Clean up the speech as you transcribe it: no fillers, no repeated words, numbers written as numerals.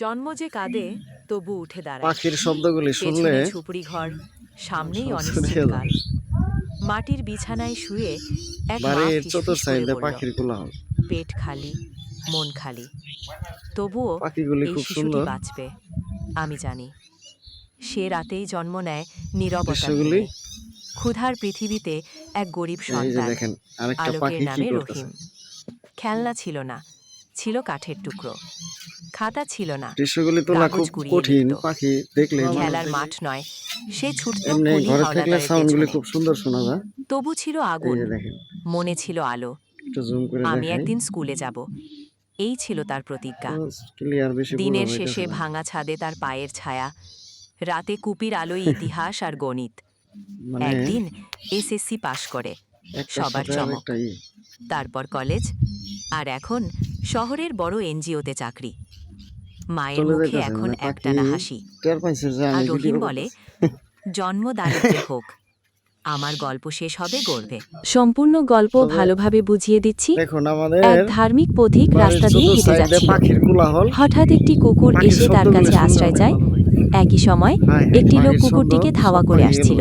জন্ম যে কাঁদে তবু উঠে দাঁড়ায়। পাখির শব্দগুলি শুনলে পেছনে ঝুপড়ি ঘর, সামনেই সব ছুটে অনিশ্চিতকাল। মাটির বিছানায় শুয়ে এক মা বাড়ির ফিসফিস করে চতুর্সাইডে বলল, পাখির কোলাহল। পেট খালি, মন খালি। তবুও পাখিগুলি এই খুব শিশুটি সুন্দর। বাঁচবে, আমি জানি। সে রাতেই জন্ম নেয় নীরবতা দৃশ্যগুলি ভেঙে। ক্ষুধার পৃথিবীতে এক গরিব এই যে সন্তান, দেখেন আরেকটা আলোকের পাখি কি নামে করতেছে। রহিম। খেলনা ছিল না, ছিল কাঠের টুকরো। খাতা ছিল না, দৃশ্যগুলি তোলা কাগজ খুব কুড়িয়ে কঠিন। লিখত। পাখি দেখলে খেলার মাঠ নয়, সে ছুটত এমনি কুলি ঘরে থাকলে হাওলাদারের সাউন্ডগুলি পেছনে। খুব সুন্দর শোনা যায়। তবু ছিল এই আগুন, যে দেখেন মনে ছিল আলো। একটু জুম করে আমি দেখাই। একদিন স্কুলে যাব, এই ছিল তার প্রতিজ্ঞা। ক্লিয়ার বেশি বোঝা দিনের যাইতেছে শেষে না। ভাঙা ছাদে তার পায়ের ছায়া, রাতে কুপির আলোয় ইতিহাস আর গণিত। মানে একদিন এসএসসি পাশ করে, একটার সবার সাথে চমক। আরেকটা তারপর কলেজ, আর এখন শহরের বড় এনজিওতে চাকরি। মায়ের চলে মুখে যাইতেছে। এখন মানে পাখি একটানা হাসি। টের পাইছে যে আর আমি রহিম ভিডিও বলে, করতেছি। জন্ম দারিদ্র্যে হোক, আমার গল্প শেষ হবে গর্বে। সম্পূর্ণ গল্প তবে ভালোভাবে বুঝিয়ে দিচ্ছি। দেখুন আমাদের এক ধার্মিক পথিক বাড়ির রাস্তা দিয়ে হেঁটে চতুর্সাইডে যাচ্ছিল। পাখির কোলাহল। হঠাৎ একটি কুকুর পাখির এসে তার শব্দগুলি কাছে শুনলে আশ্রয় অনেক চায়। ভালো লাগে। একই সময় হায় হায়, একটি লোক পাখির শব্দ কুকুরটিকে ধাওয়া সব করে পাখি গেল। আসছিল।